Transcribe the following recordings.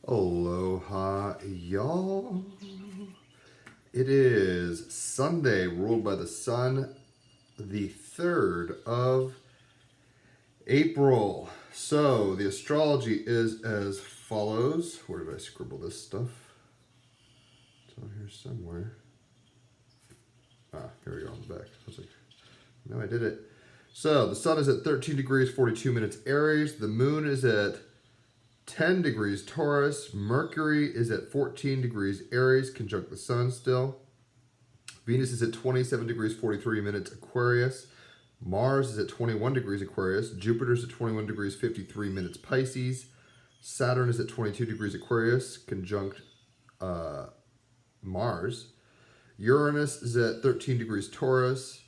Aloha, y'all. It is Sunday, ruled by the sun, the 3rd of April. So, the astrology is as follows. Where did I scribble this stuff? It's on here somewhere. Here we go on the back. I was like, no, I did it. So, the sun is at 13 degrees, 42 minutes Aries. The moon is at 10 degrees Taurus. Mercury is at 14 degrees Aries, conjunct the sun still. Venus is at 27 degrees 43 minutes Aquarius. Mars is at 21 degrees Aquarius. Jupiter is at 21 degrees 53 minutes Pisces. Saturn is at 22 degrees Aquarius, conjunct Mars. Uranus is at 13 degrees Taurus.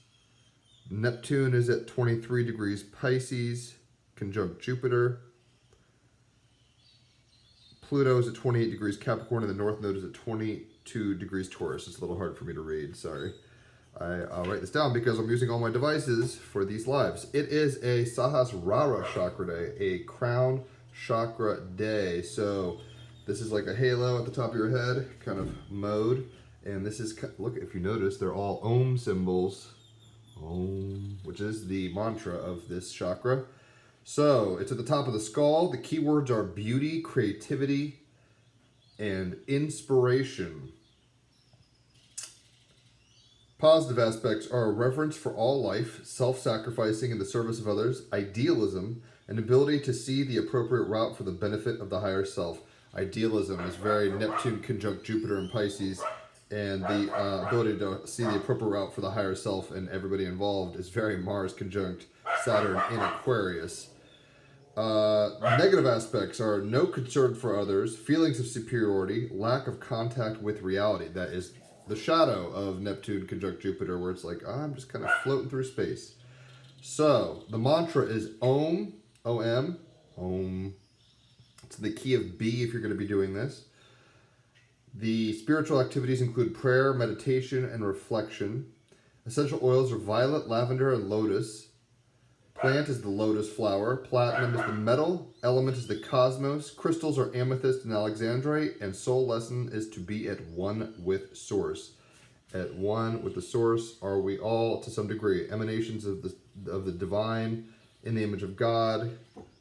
Neptune is at 23 degrees Pisces, conjunct Jupiter. Pluto is at 28 degrees Capricorn, and the North Node is at 22 degrees Taurus. It's a little hard for me to read, sorry. I'll write this down because I'm using all my devices for these lives. It is a Sahasrara Chakra Day, a crown chakra day. So this is like a halo at the top of your head kind of mode. And this is, look, if you notice, they're all Om symbols. Om, which is the mantra of this chakra. So, it's at the top of the skull. The keywords are beauty, creativity, and inspiration. Positive aspects are a reverence for all life, self-sacrificing in the service of others, idealism, and ability to see the appropriate route for the benefit of the higher self. Idealism is very Neptune conjunct Jupiter and Pisces, and the ability to see the appropriate route for the higher self and everybody involved is very Mars conjunct Saturn in Aquarius. Negative aspects are no concern for others, feelings of superiority, lack of contact with reality. That is the shadow of Neptune conjunct Jupiter, where it's like, I'm just kind of floating through space. So, the mantra is Om, O-M, Om. It's the key of B if you're going to be doing this. The spiritual activities include prayer, meditation, and reflection. Essential oils are violet, lavender, and lotus. Plant is the lotus flower. Platinum is the metal. Element is the cosmos. Crystals are amethyst and alexandrite. And soul lesson is to be at one with source. At one with the source are we all to some degree. Emanations of the divine in the image of God.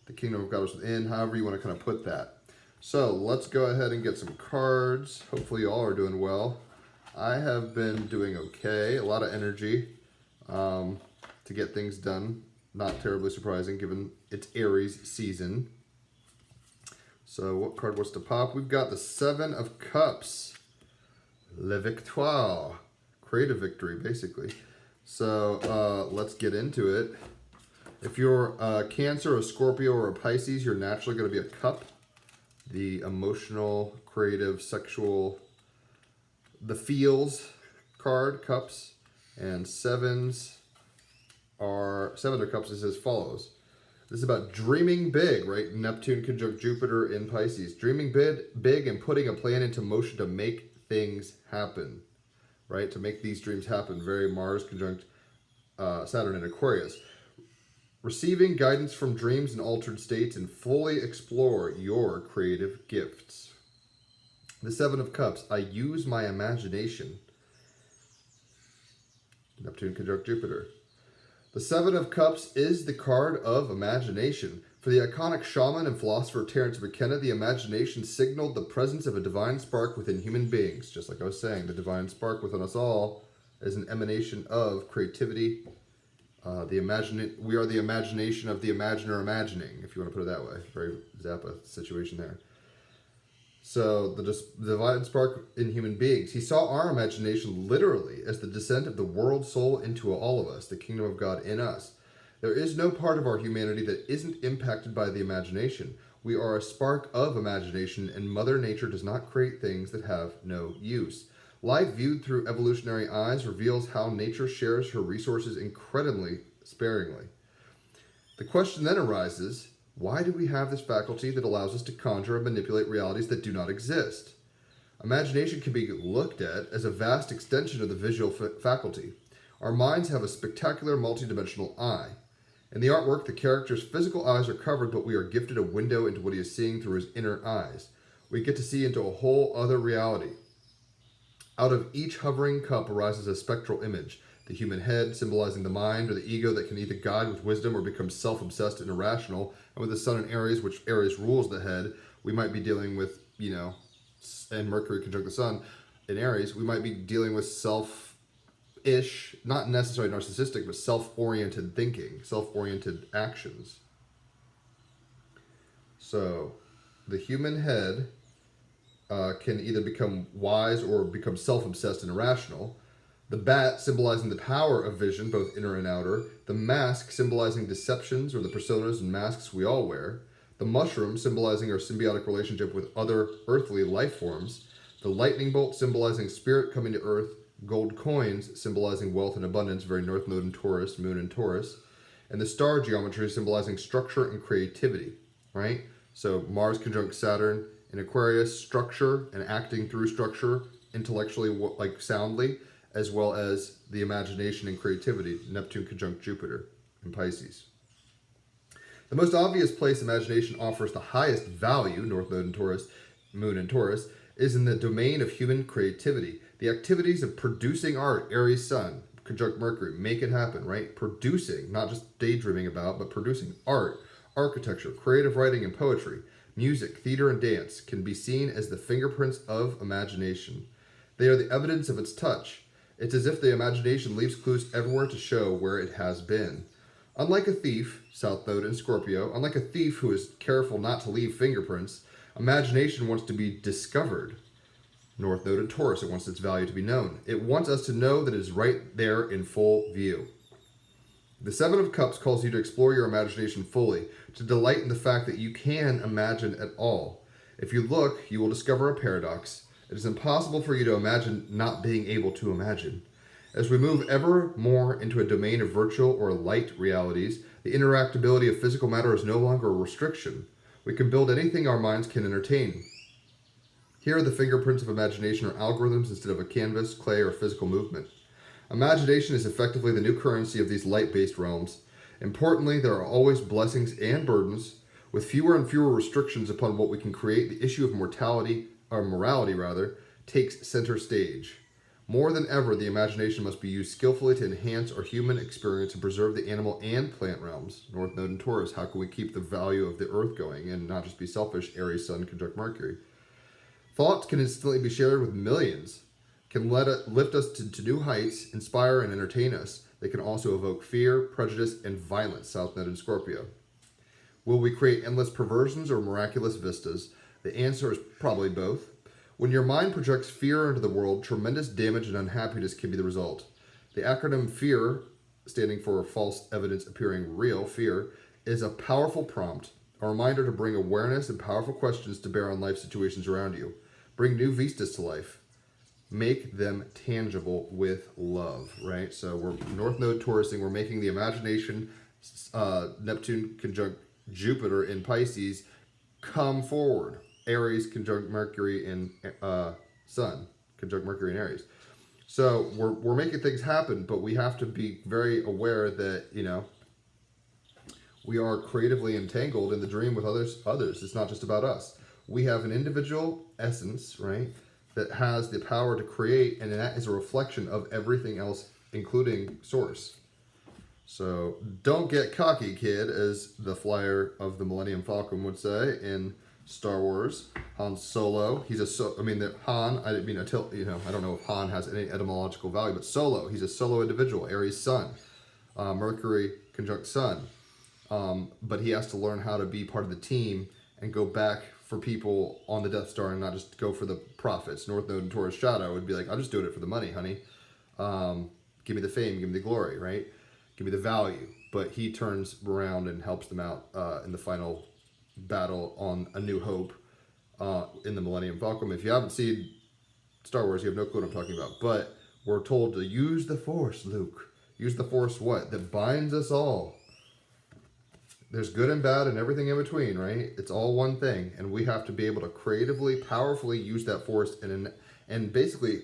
The kingdom of God is within. However you want to kind of put that. So let's go ahead and get some cards. Hopefully you all are doing well. I have been doing okay. A lot of energy to get things done. Not terribly surprising given it's Aries season. So what card was to pop? We've got the 7 of Cups. Le Victoire. Creative victory, basically. So let's get into it. If you're a Cancer, a Scorpio, or a Pisces, you're naturally going to be a Cup. The emotional, creative, sexual, the feels card, Cups, and Sevens. Seven of Cups is as follows. This is about dreaming big, right? Neptune conjunct Jupiter in Pisces. Dreaming big and putting a plan into motion to make things happen, right? To make these dreams happen. Very Mars conjunct Saturn in Aquarius. Receiving guidance from dreams and altered states and fully explore your creative gifts. The 7 of Cups. I use my imagination. Neptune conjunct Jupiter. The 7 of Cups is the card of imagination. For the iconic shaman and philosopher Terence McKenna, the imagination signaled the presence of a divine spark within human beings. Just like I was saying, the divine spark within us all is an emanation of creativity. We are the imagination of the imaginer imagining, if you want to put it that way. Very Zappa situation there. So, the divine spark in human beings. He saw our imagination literally as the descent of the world soul into all of us, the kingdom of God in us. There is no part of our humanity that isn't impacted by the imagination. We are a spark of imagination, and Mother Nature does not create things that have no use. Life viewed through evolutionary eyes reveals how nature shares her resources incredibly sparingly. The question then arises, why do we have this faculty that allows us to conjure and manipulate realities that do not exist? Imagination can be looked at as a vast extension of the visual faculty. Our minds have a spectacular multidimensional eye. In the artwork, the character's physical eyes are covered, but we are gifted a window into what he is seeing through his inner eyes. We get to see into a whole other reality. Out of each hovering cup arises a spectral image. The human head, symbolizing the mind or the ego that can either guide with wisdom or become self-obsessed and irrational. And with the sun in Aries, which Aries rules the head, we might be dealing with, and Mercury conjunct the sun in Aries, we might be dealing with self-ish, not necessarily narcissistic, but self-oriented thinking, self-oriented actions. So, the human head can either become wise or become self-obsessed and irrational. The bat symbolizing the power of vision, both inner and outer. The mask symbolizing deceptions or the personas and masks we all wear. The mushroom symbolizing our symbiotic relationship with other earthly life forms. The lightning bolt symbolizing spirit coming to earth. Gold coins symbolizing wealth and abundance, very North Node in Taurus, Moon in Taurus. And the star geometry symbolizing structure and creativity, right? So Mars conjunct Saturn in Aquarius, structure and acting through structure intellectually, like soundly, as well as the imagination and creativity, Neptune conjunct Jupiter in Pisces. The most obvious place imagination offers the highest value, North Node in Taurus, Moon in Taurus, is in the domain of human creativity. The activities of producing art, Aries Sun, conjunct Mercury, make it happen, right? Producing, not just daydreaming about, but producing art, architecture, creative writing and poetry, music, theater, and dance can be seen as the fingerprints of imagination. They are the evidence of its touch. It's as if the imagination leaves clues everywhere to show where it has been. Unlike a thief, South Node in Scorpio, unlike a thief who is careful not to leave fingerprints, imagination wants to be discovered. North Node in Taurus, it wants its value to be known. It wants us to know that it is right there in full view. The Seven of Cups calls you to explore your imagination fully, to delight in the fact that you can imagine at all. If you look, you will discover a paradox. It is impossible for you to imagine not being able to imagine. As we move ever more into a domain of virtual or light realities, the interactability of physical matter is no longer a restriction. We can build anything our minds can entertain. Here, the fingerprints of imagination are algorithms instead of a canvas, clay, or physical movement. Imagination is effectively the new currency of these light-based realms. Importantly, there are always blessings and burdens. With fewer and fewer restrictions upon what we can create, the issue of morality, takes center stage. More than ever, the imagination must be used skillfully to enhance our human experience and preserve the animal and plant realms. North Node in Taurus, how can we keep the value of the earth going and not just be selfish? Aries Sun conjunct Mercury. Thoughts can instantly be shared with millions, can lift us to new heights, inspire and entertain us. They can also evoke fear, prejudice, and violence, South Node in Scorpio. Will we create endless perversions or miraculous vistas? The answer is probably both. When your mind projects fear into the world, tremendous damage and unhappiness can be the result. The acronym FEAR, standing for false evidence appearing real, fear, is a powerful prompt, a reminder to bring awareness and powerful questions to bear on life situations around you. Bring new vistas to life. Make them tangible with love, right? So we're North Node Taurusing, we're making the imagination, Neptune conjunct Jupiter in Pisces, come forward. Aries conjunct Mercury in Sun, conjunct Mercury in Aries. So we're making things happen, but we have to be very aware that, we are creatively entangled in the dream with others. It's not just about us. We have an individual essence, right, that has the power to create, and that is a reflection of everything else, including source. So don't get cocky, kid, as the flyer of the Millennium Falcon would say in Star Wars. Han Solo, I don't know if Han has any etymological value, but Solo, he's a solo individual, Aries Sun, Mercury conjunct Sun. But he has to learn how to be part of the team and go back for people on the Death Star and not just go for the profits. North Node and Taurus Shadow would be like, I'm just doing it for the money, honey. Give me the fame, give me the glory, right? Give me the value. But he turns around and helps them out in the final battle on A New Hope in the Millennium Falcon. If you haven't seen Star Wars, you have no clue what I'm talking about. But we're told to use the Force, Luke. Use the Force what? That binds us all. There's good and bad and everything in between, right? It's all one thing. And we have to be able to creatively, powerfully use that Force and basically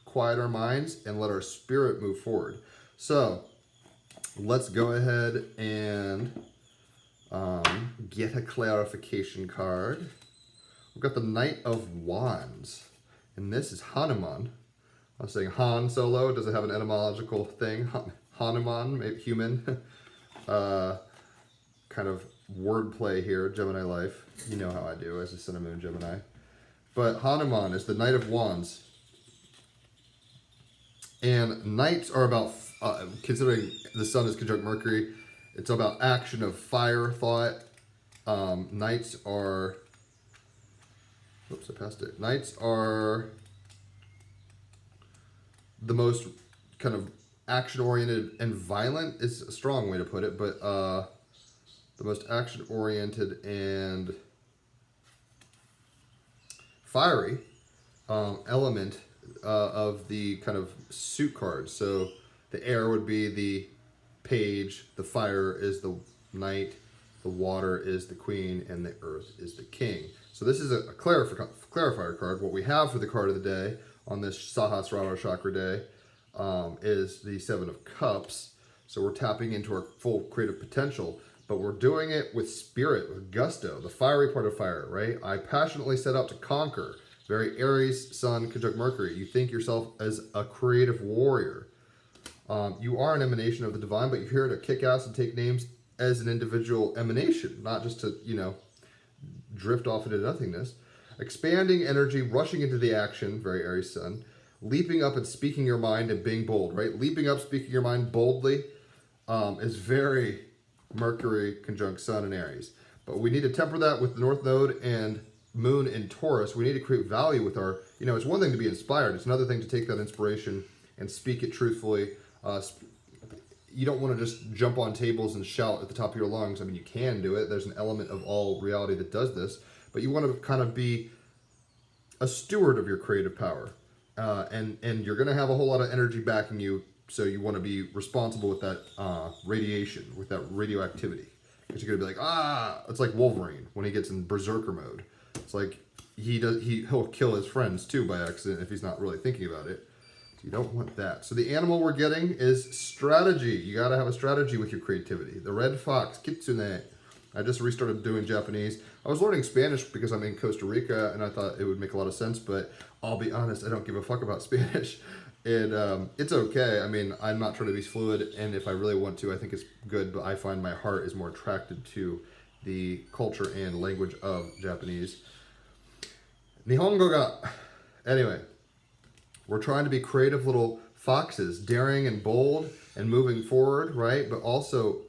quiet our minds and let our spirit move forward. So let's go ahead and get a clarification card. We've got the Knight of Wands. And this is Hanuman. I was saying Han Solo. Does it have an etymological thing? Hanuman, maybe human. Kind of wordplay here, Gemini life. You know how I do as a Sun and Moon Gemini. But Hanuman is the Knight of Wands. And knights are about, considering the sun is conjunct Mercury, it's about action of fire, thought. Knights are, oops, I passed it. Knights are the most kind of action-oriented and violent is a strong way to put it, but the most action-oriented and fiery element of the kind of suit cards. So the air would be the page, the fire is the knight, the water is the queen, and the earth is the king. So this is a clarifier card. What we have for the card of the day on this Sahasrara Chakra day is the Seven of Cups. So we're tapping into our full creative potential, but we're doing it with spirit, with gusto, the fiery part of fire, right? I passionately set out to conquer. Very Aries, Sun, conjunct Mercury. You think yourself as a creative warrior. You are an emanation of the divine, but you're here to kick ass and take names as an individual emanation, not just to, you know, drift off into nothingness. Expanding energy, rushing into the action, very Aries Sun. Leaping up and speaking your mind and being bold, right? Leaping up, speaking your mind boldly is very Mercury conjunct Sun and Aries. But we need to temper that with the North Node and Moon in Taurus. We need to create value with our, you know, it's one thing to be inspired. It's another thing to take that inspiration and speak it truthfully. You don't want to just jump on tables and shout at the top of your lungs. I mean, you can do it. There's an element of all reality that does this. But you want to kind of be a steward of your creative power. And you're going to have a whole lot of energy backing you. So you want to be responsible with that radiation, with that radioactivity. Because you're going to be like, it's like Wolverine when he gets in berserker mode. It's like he'll kill his friends too by accident if he's not really thinking about it. So you don't want that. So the animal we're getting is strategy. You got to have a strategy with your creativity. The red fox, kitsune. I just restarted doing Japanese. I was learning Spanish because I'm in Costa Rica and I thought it would make a lot of sense, but I'll be honest, I don't give a fuck about Spanish. And it's okay. I mean, I'm not trying to be fluid, and if I really want to, I think it's good, but I find my heart is more attracted to the culture and language of Japanese. Nihongo ga. Anyway, we're trying to be creative little foxes, daring and bold and moving forward, right? But also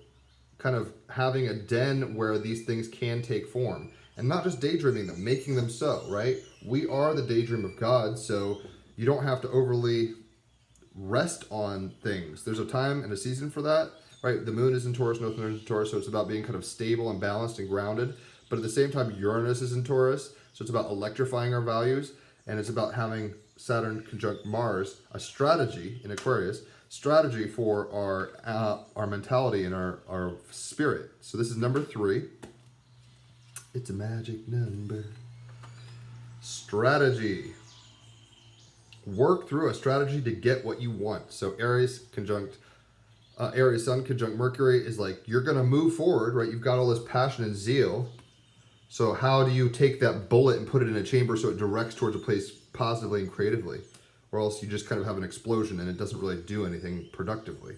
kind of having a den where these things can take form. And not just daydreaming them, making them so, right? We are the daydream of God, so you don't have to overly rest on things. There's a time and a season for that, right? The moon is in Taurus, North Node is in Taurus, so it's about being kind of stable and balanced and grounded. But at the same time, Uranus is in Taurus, so it's about electrifying our values, and it's about having Saturn conjunct Mars, a strategy in Aquarius, strategy for our mentality and our spirit. So this is number 3. It's a magic number. Strategy. Work through a strategy to get what you want. So Aries Sun conjunct Mercury is like, you're going to move forward, right? You've got all this passion and zeal. So how do you take that bullet and put it in a chamber so it directs towards a place positively and creatively? Or else you just kind of have an explosion and it doesn't really do anything productively.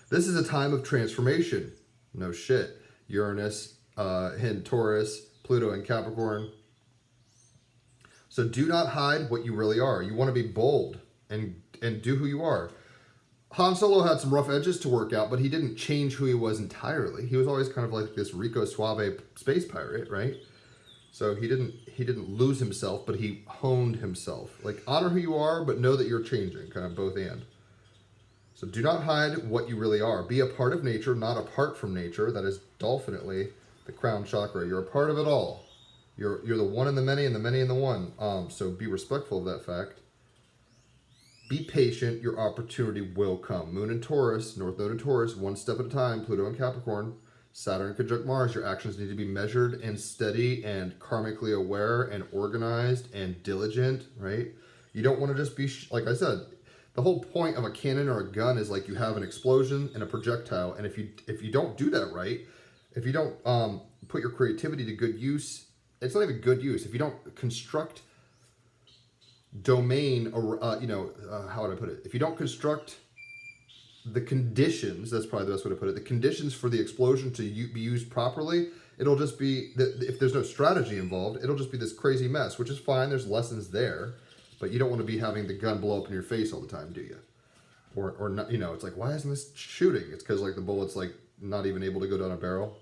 This is a time of transformation. No shit. Uranus in Taurus, Pluto in Capricorn. So do not hide what you really are. You want to be bold and do who you are. Han Solo had some rough edges to work out, but he didn't change who he was entirely. He was always kind of like this Rico Suave space pirate, right? So he didn't lose himself, but he honed himself. Like, honor who you are, but know that you're changing, kind of both and. So do not hide what you really are. Be a part of nature, not apart from nature. That is definitely the crown chakra. You're a part of it all. You're the one in the many and the many in the one. So be respectful of that fact. Be patient. Your opportunity will come. Moon in Taurus, North Node in Taurus, one step at a time. Pluto in Capricorn, Saturn conjunct Mars. Your actions need to be measured and steady and karmically aware and organized and diligent, right? You don't want to just be, like I said, the whole point of a cannon or a gun is like you have an explosion and a projectile. And if you don't do that right, if you don't put your creativity to good use it's not even good use. If you don't construct domain, or how would I put it? If you don't construct the conditions, that's probably the best way to put it, the conditions for the explosion to be used properly, it'll just be, if there's no strategy involved, it'll just be this crazy mess, which is fine. There's lessons there, but you don't want to be having the gun blow up in your face all the time, do you? Or not, it's like, why isn't this shooting? It's because like the bullet's like not even able to go down a barrel.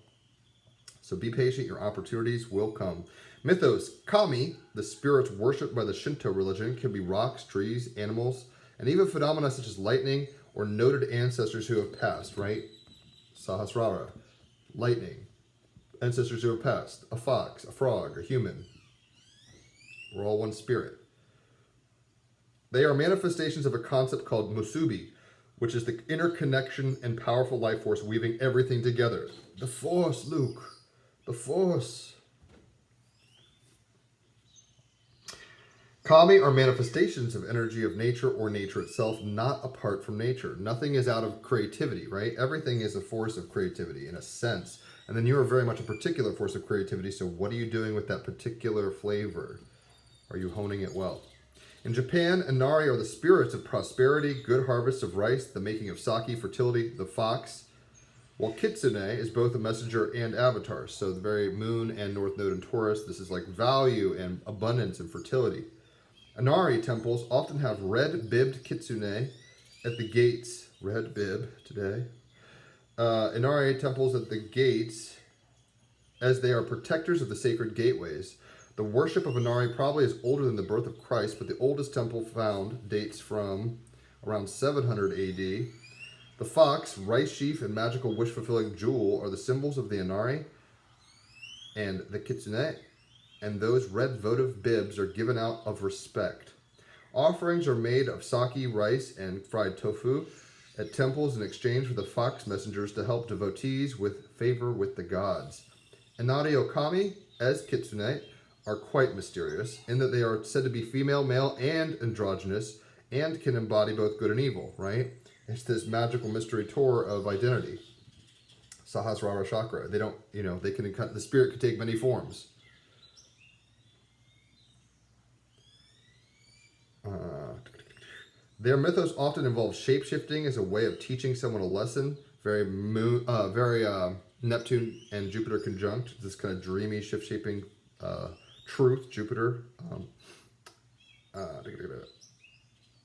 So be patient, your opportunities will come. Mythos, kami, the spirits worshipped by the Shinto religion, can be rocks, trees, animals, and even phenomena such as lightning or noted ancestors who have passed, right? Sahasrara, lightning, ancestors who have passed, a fox, a frog, a human. We're all one spirit. They are manifestations of a concept called musubi, which is the interconnection and powerful life force weaving everything together. The Force, Luke. The Force. Kami are manifestations of energy of nature or nature itself, not apart from nature. Nothing is out of creativity, right? Everything is a force of creativity in a sense. And then you are very much a particular force of creativity, so what are you doing with that particular flavor? Are you honing it well? In Japan, Inari are the spirits of prosperity, good harvests of rice, the making of sake, fertility, the fox, while Kitsune is both a messenger and avatar. So the very moon and North Node in Taurus, this is like value and abundance and fertility. Inari temples often have red-bibbed kitsune at the gates. Red bib today. Inari temples at the gates, as they are protectors of the sacred gateways. The worship of Inari probably is older than the birth of Christ, but the oldest temple found dates from around 700 AD. The fox, rice sheaf, and magical wish-fulfilling jewel are the symbols of the Inari and the kitsune, and those red votive bibs are given out of respect. Offerings are made of sake, rice, and fried tofu at temples in exchange for the fox messengers to help devotees with favor with the gods. Inari Okami, as kitsune, are quite mysterious in that they are said to be female, male, and androgynous, and can embody both good and evil, right? It's this magical mystery tour of identity. Sahasrara chakra. They don't, they can, the spirit can take many forms. Their mythos often involves shape-shifting as a way of teaching someone a lesson. Very Neptune and Jupiter conjunct. This kind of dreamy, shift-shaping truth, Jupiter.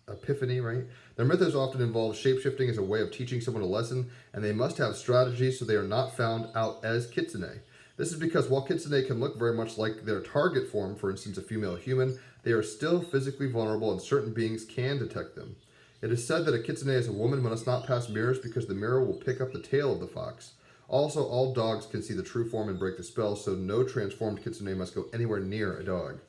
Epiphany, right? Their mythos often involve shape-shifting as a way of teaching someone a lesson, and they must have strategies so they are not found out as kitsune. This is because while kitsune can look very much like their target form, for instance, a female human, they are still physically vulnerable and certain beings can detect them. It is said that a kitsune as a woman must not pass mirrors because the mirror will pick up the tail of the fox. Also, all dogs can see the true form and break the spell, so no transformed kitsune must go anywhere near a dog.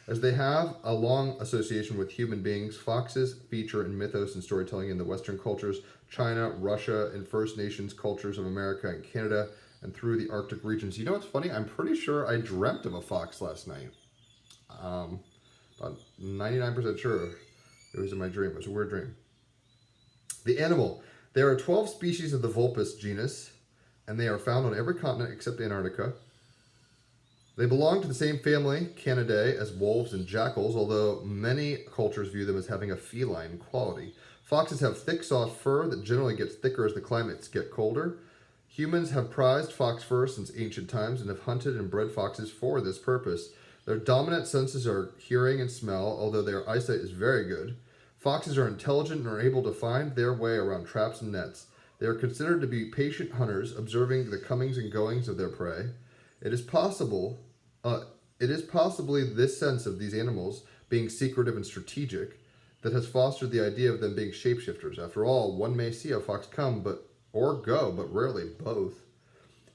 As they have a long association with human beings, foxes feature in mythos and storytelling in the Western cultures, China, Russia, and First Nations cultures of America and Canada, and through the Arctic regions. You know what's funny? I'm pretty sure I dreamt of a fox last night. About 99% sure it was in my dream. It was a weird dream. The animal. There are 12 species of the Vulpes genus, and they are found on every continent except Antarctica. They belong to the same family, Canidae, as wolves and jackals, although many cultures view them as having a feline quality. Foxes have thick, soft fur that generally gets thicker as the climates get colder. Humans have prized fox fur since ancient times and have hunted and bred foxes for this purpose. Their dominant senses are hearing and smell, although their eyesight is very good. Foxes are intelligent and are able to find their way around traps and nets. They are considered to be patient hunters, observing the comings and goings of their prey. It is possibly this sense of these animals being secretive and strategic that has fostered the idea of them being shapeshifters. After all, one may see a fox come or go, but rarely both.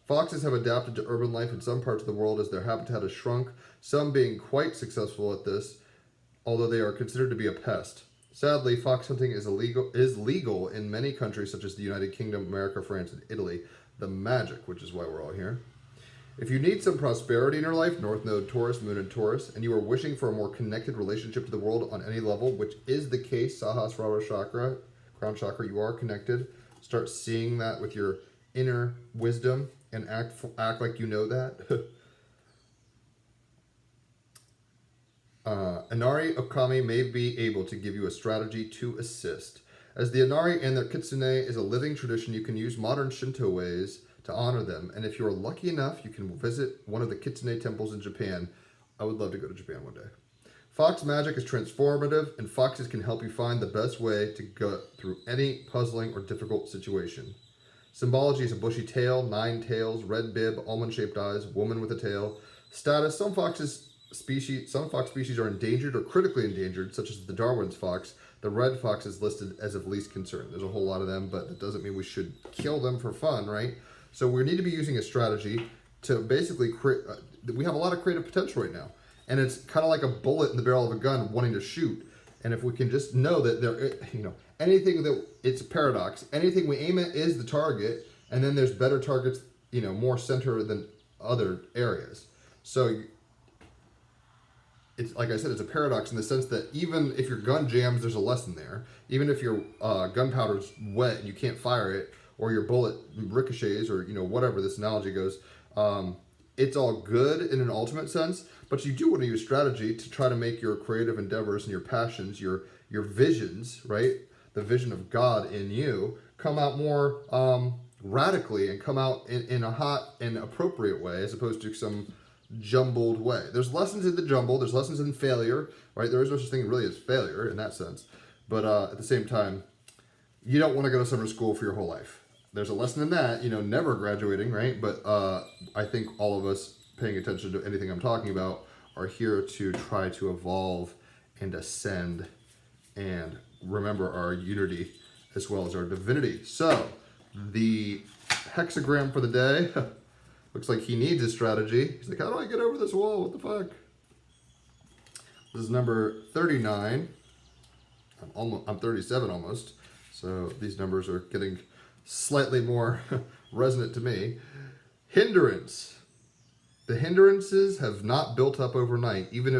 Foxes have adapted to urban life in some parts of the world as their habitat has shrunk, some being quite successful at this, although they are considered to be a pest. Sadly, fox hunting is legal in many countries such as the United Kingdom, America, France, and Italy. The magic, which is why we're all here. If you need some prosperity in your life, North Node Taurus, Moon in Taurus, and you are wishing for a more connected relationship to the world on any level, which is the case, Sahasrara Chakra, Crown Chakra, you are connected. Start seeing that with your inner wisdom and act like you know that. Inari Okami may be able to give you a strategy to assist. As the Inari and their kitsune is a living tradition, you can use modern Shinto ways to honor them. And if you're lucky enough, you can visit one of the kitsune temples in Japan. I would love to go to Japan one day. Fox magic is transformative, and foxes can help you find the best way to go through any puzzling or difficult situation. Symbology is a bushy tail, 9 tails, red bib, almond-shaped eyes, woman with a tail. Status: some fox species are endangered or critically endangered, such as the Darwin's fox. The red fox is listed as of least concern. There's a whole lot of them, but that doesn't mean we should kill them for fun, right? So we need to be using a strategy to basically create. We have a lot of creative potential right now, and it's kind of like a bullet in the barrel of a gun wanting to shoot. And if we can just know that anything that, it's a paradox. Anything we aim at is the target, and then there's better targets, more center than other areas. So it's like I said, it's a paradox in the sense that even if your gun jams, there's a lesson there. Even if your gunpowder's wet and you can't fire it, or your bullet ricochets, or whatever this analogy goes, it's all good in an ultimate sense. But you do want to use strategy to try to make your creative endeavors and your passions, your visions, right? The vision of God in you come out more radically and come out in a hot and appropriate way, as opposed to some jumbled way. There's lessons in the jumble. There's lessons in failure, right? There is no such thing really as failure in that sense. But at the same time, you don't want to go to summer school for your whole life. There's a lesson in that, never graduating, right? But I think all of us paying attention to anything I'm talking about are here to try to evolve and ascend and remember our unity as well as our divinity. So the hexagram for the day looks like he needs a strategy. He's like, how do I get over this wall? What the fuck? This is number 39. I'm 37 almost. So these numbers are getting slightly more resonant to me. Hindrance. The hindrances have not built up overnight, even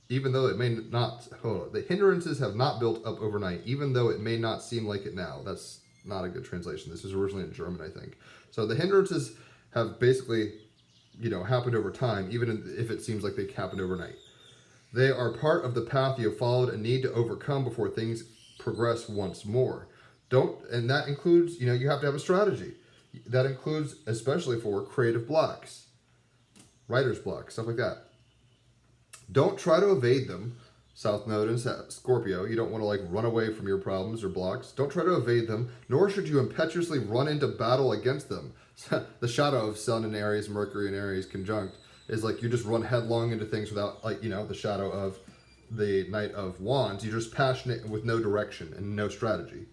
though it may not. Hold on. The hindrances have not built up overnight, even though it may not seem like it now. That's not a good translation. This is originally in German, I think. So the hindrances have basically, happened over time, even if it seems like they happened overnight. They are part of the path you have followed and need to overcome before things progress once more. And that includes, you have to have a strategy. That includes, especially for creative blocks, writer's block, stuff like that. Don't try to evade them. South Node and Scorpio, you don't want to run away from your problems or blocks. Don't try to evade them, nor should you impetuously run into battle against them. The shadow of Sun and Aries, Mercury and Aries conjunct is you just run headlong into things without, the shadow of the Knight of Wands. You're just passionate with no direction and no strategy.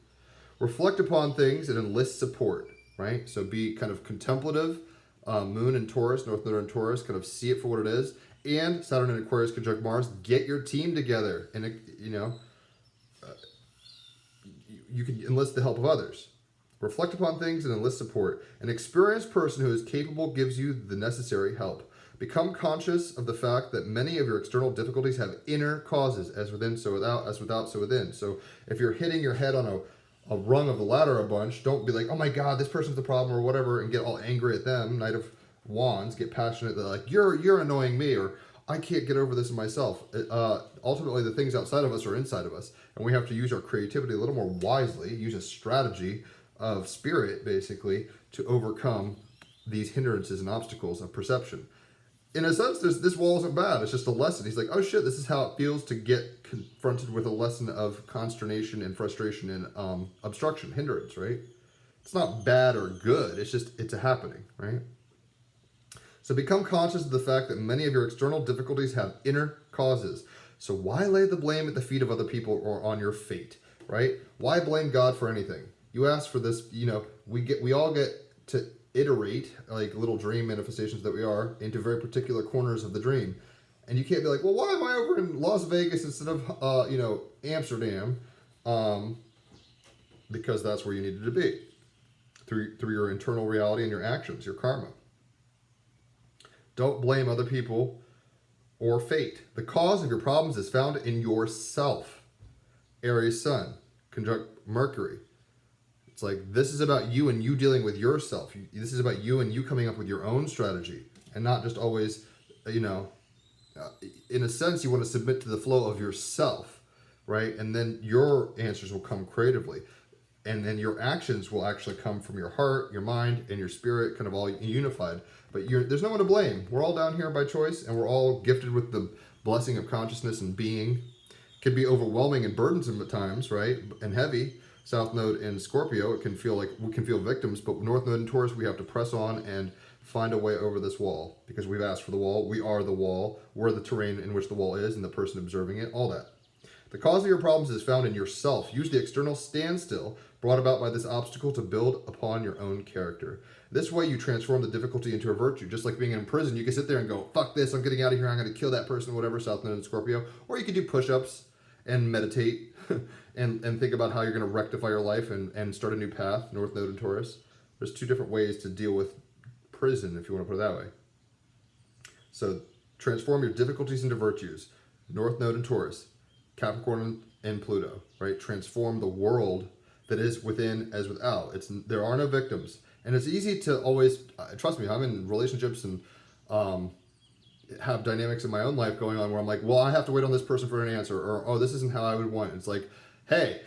Reflect upon things and enlist support, right? So be kind of contemplative. Moon and Taurus, North Node and Taurus, kind of see it for what it is. And Saturn and Aquarius conjunct Mars, get your team together. And, you can enlist the help of others. Reflect upon things and enlist support. An experienced person who is capable gives you the necessary help. Become conscious of the fact that many of your external difficulties have inner causes, as within, so without, as without, so within. So if you're hitting your head on a rung of the ladder a bunch, don't be like, oh my God, this person's the problem or whatever, and get all angry at them. Knight of Wands, get passionate. They're you're annoying me, or I can't get over this in myself. Ultimately, the things outside of us are inside of us, and we have to use our creativity a little more wisely, use a strategy of spirit, basically, to overcome these hindrances and obstacles of perception. In a sense, this wall isn't bad. It's just a lesson. He's like, oh shit, this is how it feels to get confronted with a lesson of consternation and frustration and obstruction, hindrance, right? It's not bad or good. It's a happening, right? So become conscious of the fact that many of your external difficulties have inner causes. So why lay the blame at the feet of other people or on your fate, right? Why blame God for anything? You ask for this, we all get to iterate, like little dream manifestations that we are, into very particular corners of the dream. And you can't be like, well, why am I over in Las Vegas instead of, Amsterdam? Because that's where you needed to be. Through your internal reality and your actions, your karma. Don't blame other people or fate. The cause of your problems is found in yourself. Aries Sun, conjunct Mercury. It's this is about you and you dealing with yourself. This is about you and you coming up with your own strategy and not just always, in a sense, you want to submit to the flow of yourself, right? And then your answers will come creatively. And then your actions will actually come from your heart, your mind, and your spirit, kind of all unified. But there's no one to blame. We're all down here by choice, and we're all gifted with the blessing of consciousness and being. It can be overwhelming and burdensome at times, right? And heavy. South Node in Scorpio, it can feel like we can feel victims, but North Node in Taurus, we have to press on and find a way over this wall, because we've asked for the wall. We are the wall. We're the terrain in which the wall is and the person observing it, all that. The cause of your problems is found in yourself. Use the external standstill brought about by this obstacle to build upon your own character. This way you transform the difficulty into a virtue. Just like being in prison, you can sit there and go, fuck this, I'm getting out of here, I'm going to kill that person, whatever, South Node in Scorpio. Or you can do push-ups and meditate and think about how you're going to rectify your life and start a new path, North Node in Taurus. There's two different ways to deal with prison, if you want to put it that way. So transform your difficulties into virtues. North Node in Taurus, Capricorn and Pluto, right? Transform the world that is within as without. There are no victims. And it's easy to always, trust me, I'm in relationships and have dynamics in my own life going on where I'm like, well, I have to wait on this person for an answer, or, oh, this isn't how I would want it. It's like, hey,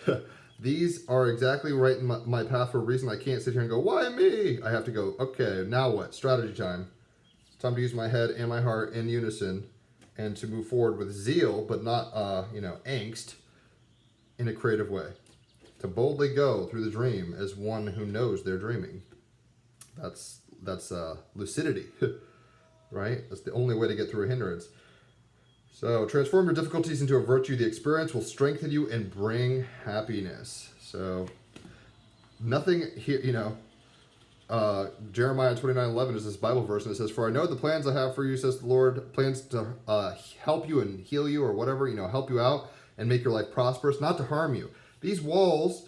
these are exactly right in my path for a reason. I can't sit here and go, why me? I have to go, okay, now what? Strategy time. It's time to use my head and my heart in unison and to move forward with zeal, but not, angst, in a creative way. To boldly go through the dream as one who knows they're dreaming. That's lucidity, right? That's the only way to get through a hindrance. So transform your difficulties into a virtue. The experience will strengthen you and bring happiness. So nothing here, Jeremiah 29:11 is this Bible verse, and it says, "For I know the plans I have for you, says the Lord, plans to help you and heal you," or whatever, help you out and make your life prosperous, not to harm you. These walls,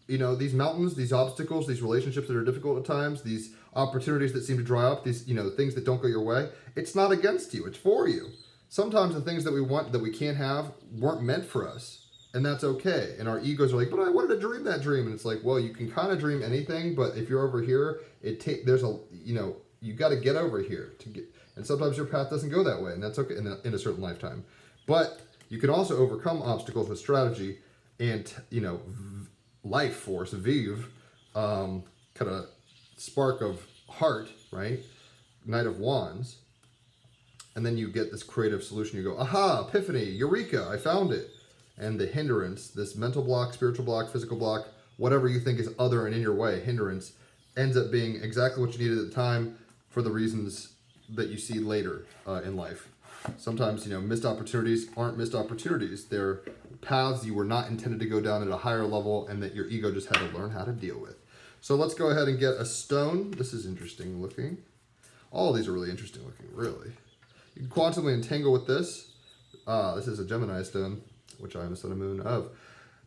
these mountains, these obstacles, these relationships that are difficult at times, these opportunities that seem to dry up, these, things that don't go your way, it's not against you, it's for you. Sometimes the things that we want, that we can't have, weren't meant for us, and that's okay. And our egos are like, but I wanted to dream that dream. And it's like, well, you can kind of dream anything, but if you're over here, you got to get over here to get, and sometimes your path doesn't go that way, and that's okay in a certain lifetime. But you can also overcome obstacles with strategy and, life force, vive, kind of spark of heart, right? Knight of Wands. And then you get this creative solution. You go, aha, epiphany, eureka, I found it. And the hindrance, this mental block, spiritual block, physical block, whatever you think is other and in your way, hindrance, ends up being exactly what you needed at the time for the reasons that you see later in life. Sometimes, missed opportunities aren't missed opportunities. They're paths you were not intended to go down at a higher level and that your ego just had to learn how to deal with. So let's go ahead and get a stone. This is interesting looking. All of these are really interesting looking, really. You can quantumly entangle with this. This is a Gemini stone, which I am a sun and moon of.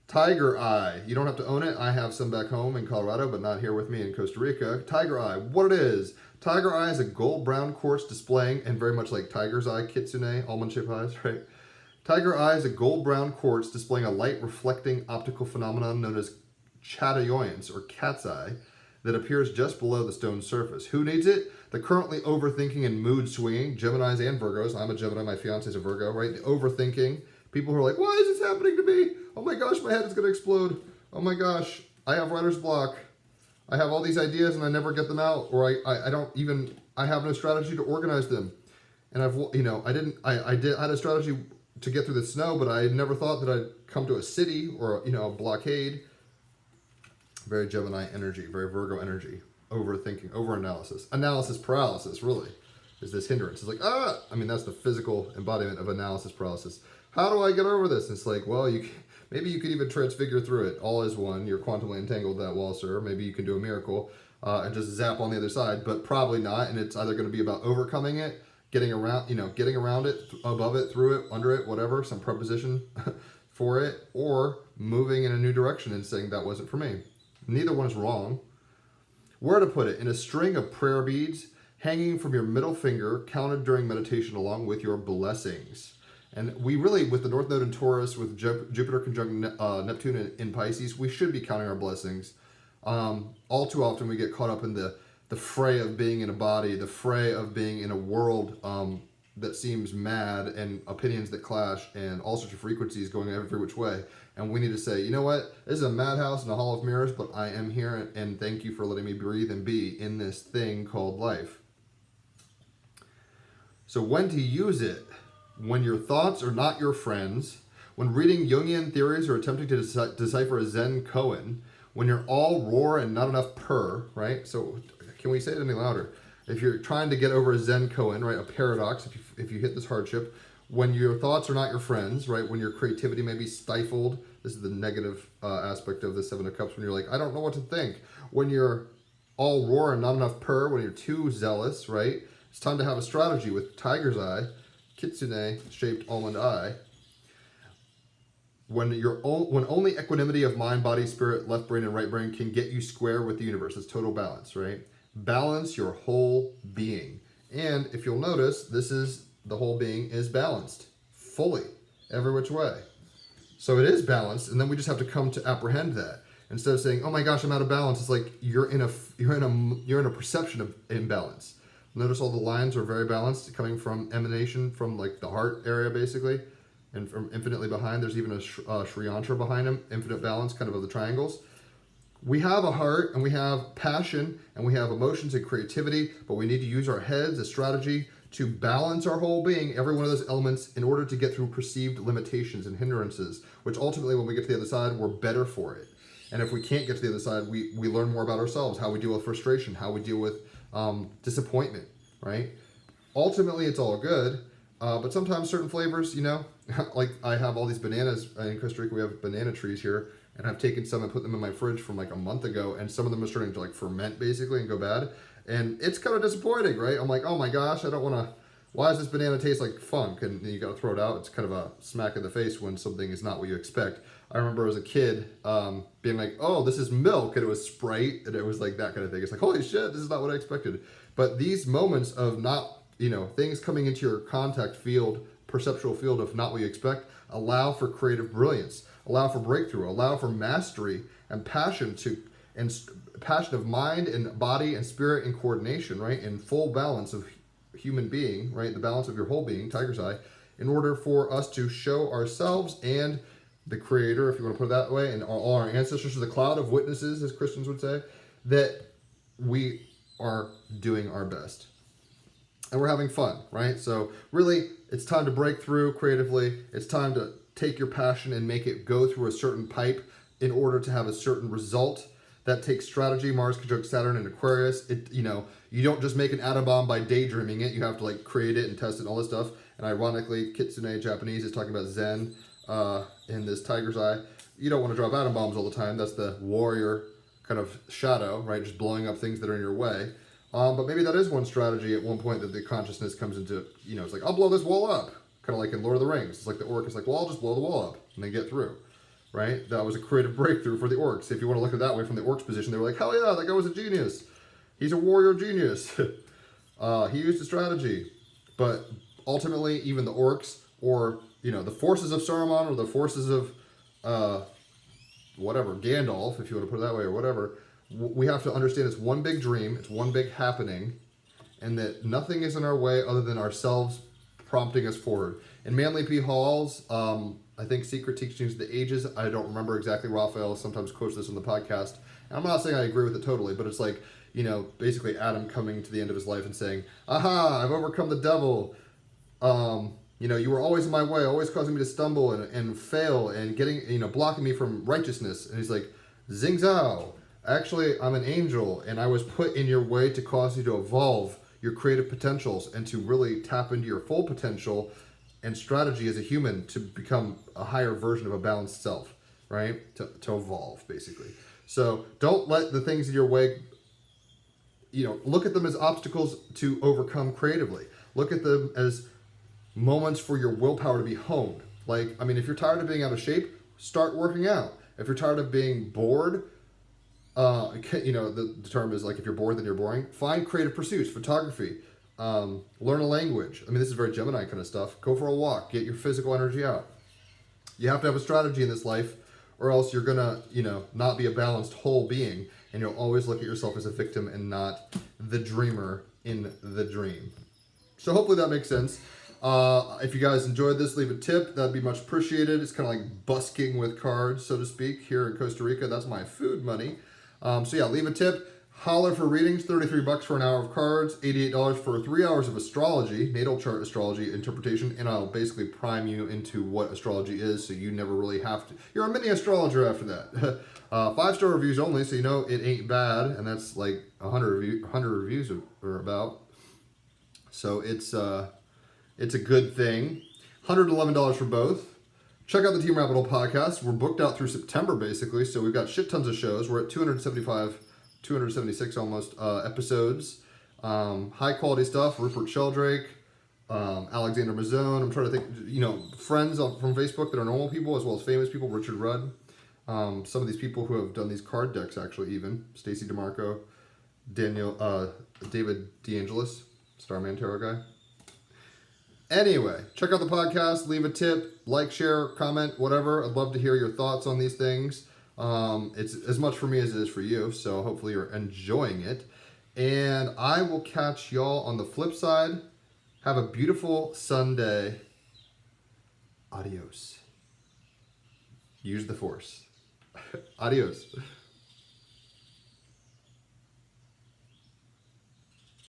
Tiger Eye. You don't have to own it. I have some back home in Colorado, but not here with me in Costa Rica. Tiger Eye. What it is. Tiger Eye is a gold-brown quartz displaying, and very much like Tiger's Eye, Kitsune, almond-shaped eyes, right? Tiger Eye is a gold-brown quartz displaying a light-reflecting optical phenomenon known as chatoyance, or cat's eye, that appears just below the stone's surface. Who needs it? The currently overthinking and mood-swinging, Geminis and Virgos. I'm a Gemini, my fiance's a Virgo, right? The overthinking. People who are like, why is this happening to me? Oh my gosh, my head is going to explode. Oh my gosh, I have writer's block. I have all these ideas and I never get them out, or I have no strategy to organize them. And I had a strategy to get through the snow, but I never thought that I'd come to a city or, a blockade. Very Gemini energy, very Virgo energy. Overthinking, overanalysis. Analysis paralysis, really, is this hindrance. It's like, that's the physical embodiment of analysis paralysis. How do I get over this? And it's like, well, maybe you could even transfigure through it. All is one. You're quantumly entangled that wall, sir. Maybe you can do a miracle and just zap on the other side, but probably not. And it's either going to be about overcoming it, getting around it, above it, through it, under it, whatever, some preposition for it, or moving in a new direction and saying that wasn't for me. Neither one is wrong. Where to put it? In a string of prayer beads hanging from your middle finger, counted during meditation along with your blessings. And we really, with the North Node in Taurus, with Jupiter conjunct Neptune in Pisces, we should be counting our blessings. All too often we get caught up in the fray of being in a body, the fray of being in a world that seems mad and opinions that clash and all sorts of frequencies going every which way. And we need to say, you know what? This is a madhouse and a hall of mirrors, but I am here, and thank you for letting me breathe and be in this thing called life. So when to use it? When your thoughts are not your friends, when reading Jungian theories or attempting to decipher a Zen koan, when you're all roar and not enough purr, right? So can we say it any louder? If you're trying to get over a Zen koan, right, a paradox, if you hit this hardship, when your thoughts are not your friends, right, when your creativity may be stifled, this is the negative aspect of the Seven of Cups, when you're like, I don't know what to think. When you're all roar and not enough purr, when you're too zealous, right, it's time to have a strategy with tiger's eye, kitsune-shaped almond eye. When only equanimity of mind, body, spirit, left brain, and right brain can get you square with the universe. It's total balance, right? Balance your whole being. And if you'll notice, the whole being is balanced fully, every which way. So it is balanced, and then we just have to come to apprehend that. Instead of saying, "Oh my gosh, I'm out of balance," it's like you're in a perception of imbalance. Notice all the lines are very balanced, coming from emanation from like the heart area basically, and from infinitely behind. There's even a Sri Yantra behind him, infinite balance, kind of the triangles. We have a heart, and we have passion, and we have emotions and creativity, but we need to use our heads as strategy to balance our whole being, every one of those elements, in order to get through perceived limitations and hindrances, which ultimately, when we get to the other side, we're better for it. And if we can't get to the other side, we learn more about ourselves, how we deal with frustration, how we deal with disappointment, right? Ultimately, it's all good, but sometimes certain flavors, like I have all these bananas in Costa Rica. We have banana trees here, and I've taken some and put them in my fridge from like a month ago, and some of them are starting to like ferment basically and go bad, and it's kind of disappointing, right? I'm like, oh my gosh, I don't want to. Why does this banana taste like funk? And then you got to throw it out. It's kind of a smack in the face when something is not what you expect. I remember as a kid being like, oh, this is milk, and it was Sprite, and it was like that kind of thing. It's like, holy shit, this is not what I expected. But these moments of not, things coming into your contact field, perceptual field of not what you expect, allow for creative brilliance, allow for breakthrough, allow for mastery and passion passion of mind and body and spirit and coordination, right? In full balance of human being, right? The balance of your whole being, tiger's eye, in order for us to show ourselves and the creator, if you want to put it that way, and all our ancestors, the cloud of witnesses, as Christians would say, that we are doing our best. And we're having fun, right? So really, it's time to break through creatively. It's time to take your passion and make it go through a certain pipe in order to have a certain result. That takes strategy. Mars conjunct Saturn in Aquarius. You don't just make an atom bomb by daydreaming it. You have to like create it and test it and all this stuff. And ironically, Kitsune Japanese is talking about Zen in this tiger's eye. You don't want to drop atom bombs all the time. That's the warrior kind of shadow, right? Just blowing up things that are in your way. But maybe that is one strategy at one point that the consciousness comes into, it's like, I'll blow this wall up. Kind of like in Lord of the Rings. It's like the orc is like, well, I'll just blow the wall up and then get through. Right? That was a creative breakthrough for the orcs. If you want to look at it that way from the orcs' position, they were like, hell yeah, that guy was a genius. He's a warrior genius. He used a strategy. But ultimately, even the orcs or, the forces of Saruman or the forces of Gandalf, if you want to put it that way or whatever, we have to understand it's one big dream, it's one big happening, and that nothing is in our way other than ourselves prompting us forward. In Manly P. Hall's, I think Secret Teachings of the Ages, I don't remember exactly, Raphael sometimes quotes this on the podcast, and I'm not saying I agree with it totally, but it's like, basically Adam coming to the end of his life and saying, aha, I've overcome the devil. You were always in my way, always causing me to stumble and fail and getting, blocking me from righteousness. And he's like, zing zao. Actually, I'm an angel, and I was put in your way to cause you to evolve your creative potentials and to really tap into your full potential and strategy as a human to become a higher version of a balanced self, right? To evolve, basically. So don't let the things in your way, look at them as obstacles to overcome creatively. Look at them as moments for your willpower to be honed. Like, if you're tired of being out of shape, start working out. If you're tired of being bored, the term is like, if you're bored, then you're boring. Find creative pursuits, photography, learn a language. This is very Gemini kind of stuff. Go for a walk, get your physical energy out. You have to have a strategy in this life, or else you're gonna, not be a balanced whole being, and you'll always look at yourself as a victim and not the dreamer in the dream. So hopefully that makes sense. If you guys enjoyed this, leave a tip. That'd be much appreciated. It's kind of like busking with cards, so to speak, here in Costa Rica. That's my food money. So yeah, leave a tip. Holler for readings, $33 for an hour of cards, $88 for 3 hours of astrology, natal chart astrology interpretation, and I'll basically prime you into what astrology is, so you never really have to. You're a mini astrologer after that. 5-star reviews only, so you know it ain't bad, and that's like 100 reviews or about. So it's a good thing. $111 for both. Check out the Team Rabbit Hole podcast. We're booked out through September, basically, so we've got shit tons of shows. We're at 276 almost episodes. High quality stuff. Rupert Sheldrake, Alexander Mazzone. I'm trying to think, friends from Facebook that are normal people as well as famous people. Richard Rudd. Some of these people who have done these card decks, actually, even. Stacey DeMarco, David DeAngelis, Starman Tarot guy. Anyway, check out the podcast, leave a tip, like, share, comment, whatever. I'd love to hear your thoughts on these things. It's as much for me as it is for you, so hopefully you're enjoying it. And I will catch y'all on the flip side. Have a beautiful Sunday. Adios. Use the force. Adios.